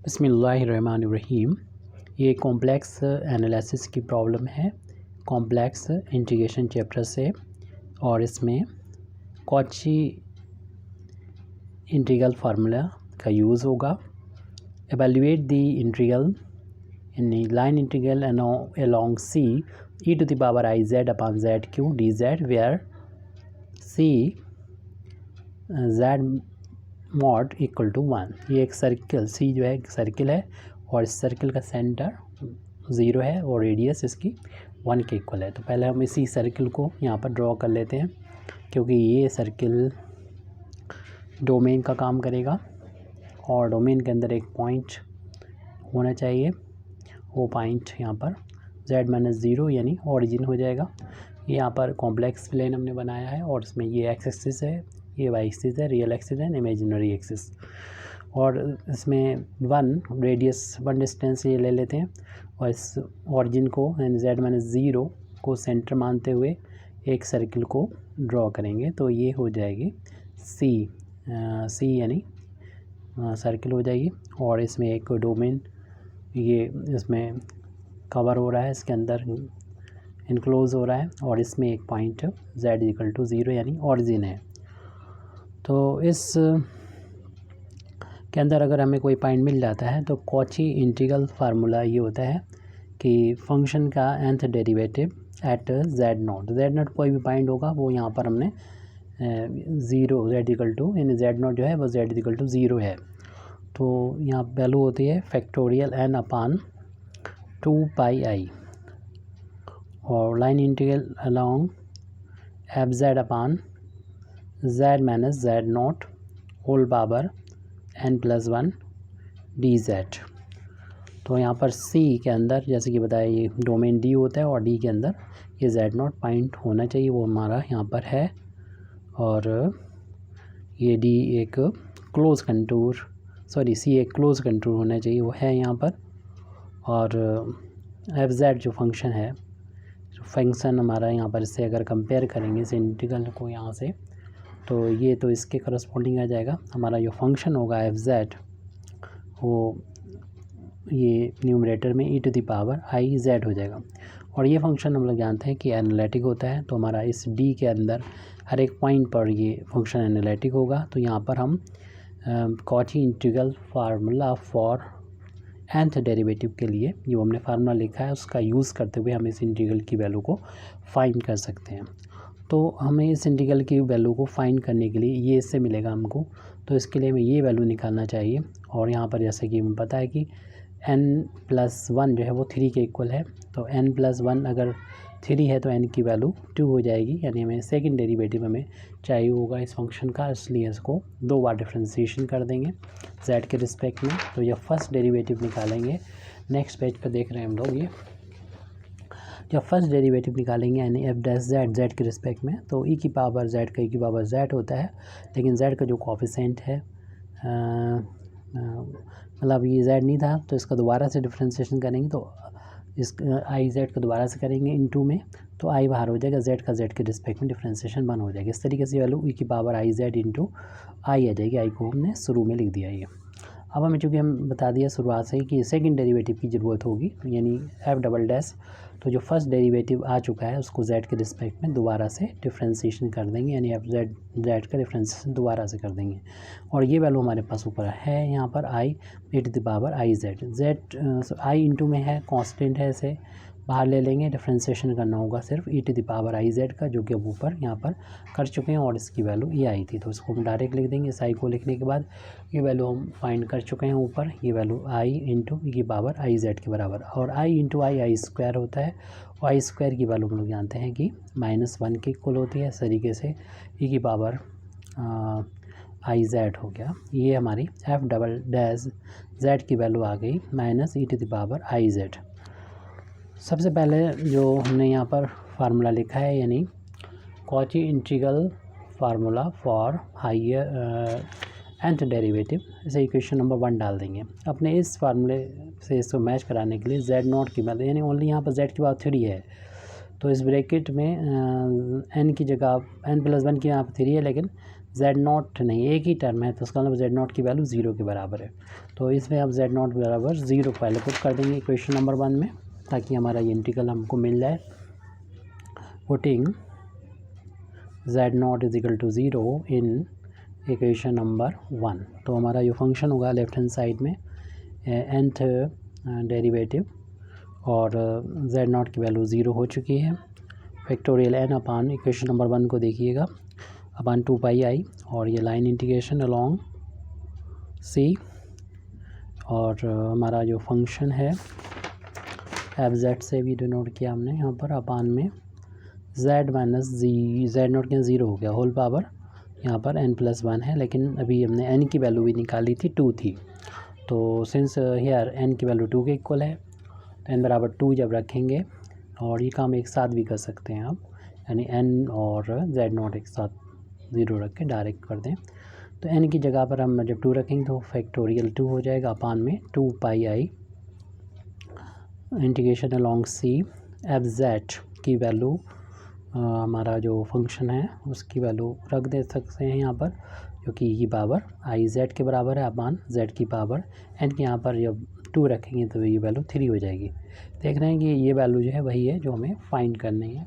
बिस्मिल्लाहिर्रहमानिर्रहीम। ये complex analysis की प्रॉब्लम है कॉम्प्लेक्स इंटीग्रेशन चैप्टर से, और इसमें कॉची इंटीग्रल फार्मूला का यूज़ होगा। Evaluate the integral in line integral along C E to the power I Z upon Z Q D Z, where C Z mod equal to 1। ये एक circle सी जो है एक सर्किल है, और इस सर्किल का सेंटर 0 है और रेडियस इसकी 1 के इक्वल है। तो पहले हम इसी सर्किल को यहाँ पर ड्रॉ कर लेते हैं, क्योंकि ये सर्किल डोमेन का काम करेगा और डोमेन के अंदर एक पॉइंट होना चाहिए। वो पॉइंट यहाँ पर z-0 यानी ओरिजिन हो जाएगा। ये यहाँ पर कॉम्प्लेक्स प्लेन हमने बनाया है, और इसमें ये एक्स एक्सिस है, ये वाई एक्सिस है, रियल एक्सिस है, इमेजिनरी एक्सिस, और इसमें 1 रेडियस 1 डिस्टेंस ये ले लेते हैं, और इस ओरिजिन को यानी z-0 को सेंटर मानते हुए एक सर्किल को ड्रॉ करेंगे। तो ये हो जाएगी सी यानी सर्किल हो जाएगी, और इसमें एक डोमेन ये इसमें कवर हो रहा है, इसके अंदर इनक्लोज हो रहा है, और इसमें एक पॉइंट z=0 यानी ओरिजिन है। तो इस के अंदर अगर हमें कोई पॉइंट मिल जाता है तो कॉची इंटीग्रल फार्मूला ये होता है कि फंक्शन का nth डेरिवेटिव एट z0 कोई भी पॉइंट होगा वो यहाँ पर हमने 0 z= यानी z0 जो है वो z=0 है। तो यहाँ वैल्यू होती है फैक्टोरियल n अपान 2πi, और line integral along fz upon z-z0 whole power n+1 dz। तो यहाँ पर c के अंदर जैसे कि बताया ये डोमेन d होता है, और d के अंदर ये z0 पॉइंट होना चाहिए, वो हमारा यहाँ पर है, और ये d एक क्लोज कंटूर c एक क्लोज कंटूर होना चाहिए, वो है यहाँ पर। और fz जो फंक्शन है, जो फंक्शन हमारा यहाँ पर इससे अगर कंपेयर करेंगे इस इंटीग्रल को यहाँ से, तो ये तो इसके करस्पॉन्डिंग आ जाएगा। हमारा जो फंक्शन होगा fz वो ये न्यूमरेटर में e to the power I Z हो जाएगा, और ये फंक्शन हम लोग जानते हैं कि एनालिटिक होता है। तो हमारा इस d के अंदर हर एक पॉइंट पर ये फंक्शन एनालिटिक होगा। तो यहाँ पर हम Cauchy integral formula for nth derivative के लिए जो हमने फार्मूला लिखा है उसका यूज़ करते हुए हम इस इंटीग्रल की वैल्यू को फाइंड कर सकते हैं। तो हमें इस इंटीग्रल की वैल्यू को फाइंड करने के लिए ये इससे मिलेगा हमको, तो इसके लिए हमें ये वैल्यू निकालना चाहिए। और यहाँ पर जैसे कि हमें पता है कि n+1 जो है वो 3 के इक्वल है, तो n+1 अगर 3 है तो n की वैल्यू 2 हो जाएगी, यानी हमें सेकंड डेरिवेटिव हमें चाहिए होगा इस फंक्शन का, इसलिए इसको 2 बार डिफ्रेंशिएशन कर देंगे z के रिस्पेक्ट में। तो ये फर्स्ट डेरिवेटिव निकालेंगे। नेक्स्ट पेज पर देख रहे हैं हम लोग, ये जब फर्स्ट डेरिवेटिव निकालेंगे यानी f' z के रिस्पेक्ट में, तो e की पावर z का e की पावर z होता है, लेकिन z का जो कोफिशिएंट है मतलब ये z नहीं था, तो इसका दोबारा से डिफ्रेंशिएशन करेंगे, तो इस आई जेड को दोबारा से करेंगे इनटू में, तो आई बाहर हो जाएगा, z का z के रिस्पेक्ट में डिफ्रेंशिएशन बंद हो जाएगा। इस तरीके से वैल्यू e की पावर आई जेड इंटू आई आ जाएगी। आई को हमने शुरू में लिख दिया ये। अब हमें चूँकि हम बता दिया शुरुआत से ही कि सेकंड डेरिवेटिव की ज़रूरत होगी, यानी f', तो जो फर्स्ट डेरिवेटिव आ चुका है उसको z के रिस्पेक्ट में दोबारा से डिफ्रेंशिएशन कर देंगे, यानी f का डिफ्रेंशिएशन दोबारा से कर देंगे, और ये वैल्यू हमारे पास ऊपर है यहाँ पर i e to the power I z i into में है, कांस्टेंट है, इसे बाहर ले लेंगे, डिफ्रेंशिएशन करना होगा सिर्फ e to the power I z का, जो कि अब ऊपर यहाँ पर कर चुके हैं, और इसकी वैल्यू ये आई थी, तो इसको हम डायरेक्ट लिख देंगे। इस आई को लिखने के बाद ये वैल्यू हम फाइंड कर चुके हैं ऊपर, ये वैल्यू आई इंटू e की पावर आई जेड के बराबर, और आई इंटू आई स्क्वायर होता है, और आई स्क्वायर की वैल्यू हम लोग जानते हैं कि -1 के इक्वल होती है। इस तरीके से e की पावर आई जेड हो गया। ये हमारी f'(z) की वैल्यू आ गई -e to the power I z. सबसे पहले जो हमने यहाँ पर फार्मूला लिखा है, यानी Cauchy integral formula for higher nth derivative, इसे इक्वेशन नंबर 1 डाल देंगे। अपने इस फार्मूले से इसको मैच कराने के लिए z0 की वैल्यू, यानी ओनली यहाँ पर z की बात 3 है, तो इस ब्रैकेट में n की जगह n+1 की यहाँ पर 3 है, लेकिन जेड नॉट नहीं, एक ही टर्म है तो उसका मतलब जेड नॉट की वैल्यू 0 के बराबर है। तो इसमें आप जेड नॉट बराबर 0 पहले पुट कर देंगे इक्वेशन नंबर 1 में, ताकि हमारा ये इंटीग्रल हमको मिल जाए। Putting z not is equal to 0 in equation number 1, तो हमारा जो फंक्शन होगा लेफ्ट हैंड साइड में nth डेरिवेटिव और जेड नॉट की वैल्यू 0 हो चुकी है। Factorial n upon equation number 1 को देखिएगा अपान 2 पाई आई, और ये लाइन इंटीग्रेशन अलोंग c, और हमारा जो फंक्शन है एफ जेड से भी डिनोट किया हमने यहाँ पर अपान में z माइनस जी, जेड नॉट के 0 हो गया होल पावर, यहाँ पर n+1 है, लेकिन अभी हमने n की वैल्यू भी निकाली थी 2 थी, तो सिंस हियर n की वैल्यू 2 के इक्वल है तो n बराबर 2 जब रखेंगे, और ये काम एक साथ भी कर सकते हैं आप, यानी n और z नॉट एक साथ 0 रख के डायरेक्ट कर दें, तो n की जगह पर हम जब 2 रखेंगे तो फैक्टोरियल 2 हो जाएगा अपान में 2 pi i integration along c F Z की वैल्यू हमारा जो फंक्शन है उसकी वैल्यू रख दे सकते हैं यहाँ पर, क्योंकि ये पावर आई जेड के बराबर है अपान जेड की पावर एन के, यहाँ पर जब 2 रखेंगे तो ये वैल्यू 3 हो जाएगी। देख रहे हैं कि ये वैल्यू जो है वही है जो हमें फाइंड करनी है,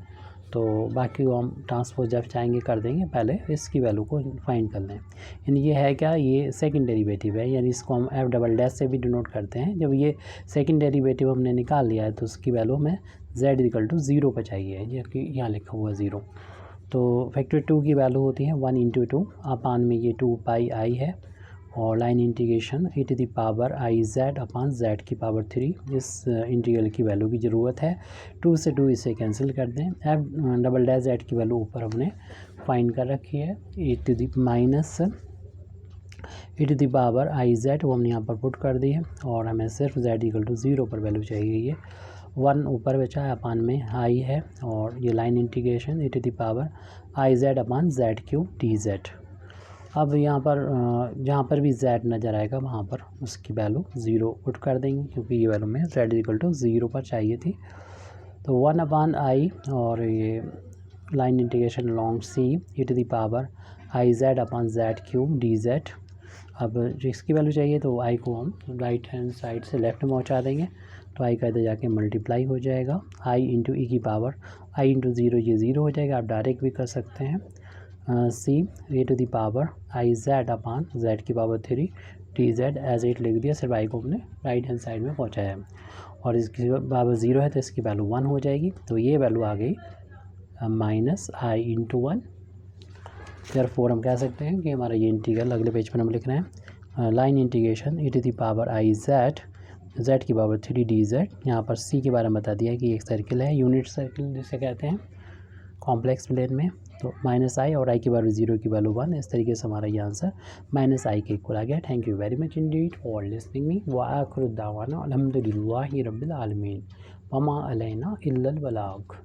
तो बाकी को हम ट्रांसपोज जब चाहेंगे कर देंगे, पहले इसकी वैल्यू को फाइंड कर लें। यानी ये है क्या, ये सेकंड डेरिवेटिव है, यानी इसको हम एफ डबल डैश से भी डिनोट करते हैं। जब ये सेकंड डेरिवेटिव हमने निकाल लिया है तो उसकी वैल्यू हमें z इक्वल टू 0 पर चाहिए, जबकि यहाँ लिखा हुआ 0, तो फैक्टर 2 की वैल्यू होती है 1 इंटू 2 अपान में ये 2 पाई आई है, और line integration e to the power I z upon Z की पावर 3, इस इंटीग्रल की वैल्यू की ज़रूरत है। 2 से 2 इसे कैंसिल कर दें, एफ डबल डैश जेड की वैल्यू ऊपर हमने फाइंड कर रखी है e to the minus e to the power I z, वो हमने यहाँ पर पुट कर दी है, और हमें सिर्फ z इक्वल टू 0 पर वैल्यू चाहिए। ये 1 ऊपर बचा है अपान में आई है, और ये line integration e to the power I z upon z cube d z. अब यहाँ पर जहाँ पर भी z नज़र आएगा वहाँ पर उसकी वैल्यू 0 पुट कर देंगे, क्योंकि ये वैल्यू में z इक्वल टू 0 पर चाहिए थी। तो 1 अपान आई, और ये line integration along c e to the power I z upon z cube d z. अब जिसकी वैल्यू चाहिए तो i को हम राइट हैंड साइड से लेफ्ट में पहुँचा देंगे, तो i का इधर जाके मल्टीप्लाई हो जाएगा i इंटू ई की पावर i इंटू 0, ये 0 हो जाएगा। आप डायरेक्ट भी कर सकते हैं c e to the power I z upon Z की power 3 T Z as it लिख दिया, सिर्फ i को हमने राइट हैंड साइड में पहुँचाया है, और इसकी पावर 0 है तो इसकी वैल्यू 1 हो जाएगी, तो ये वैल्यू आ गई माइनस आई इंटू 1। देयरफॉर हम कह सकते हैं कि हमारा ये इंटीग्रल अगले पेज पर हम लिख रहे हैं line integration e to the power I z z की पावर 3 डी जेड। यहाँ पर c के बारे में बता दिया कि एक सर्किल है, यूनिट सर्किल जिसे कहते हैं कॉम्प्लेक्स प्लेन में, तो माइनस आई और i की वैल्यू 0 की वैल्यू 1, इस तरीके से हमारा ये आंसर माइनस आई के इक्वल आ गया। Thank you very much Indeed for listening me व आखिर दावाना अल्हम्दुलिल्लाहि रब्बिल आलमीन वमा अलैना इल्लल बलाग।